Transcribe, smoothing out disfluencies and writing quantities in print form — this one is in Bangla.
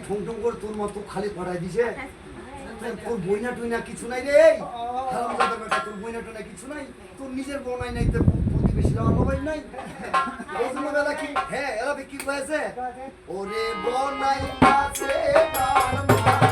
ঠুং ঠুং করে তোর মতো খালি পড়াই দিছে তোর বইনা টুইনা কিছু নাই রে হারামজাদার বেটা তোর বইনা টুইনা কিছু নাই তোর নিজের বউ নাই তোর প্রতিবেশীরা মোবাইল নাই এই জন্য বেলা কি হ্যাঁ এরা কি কয়েছে ওরে বউ নাই আছে তার মা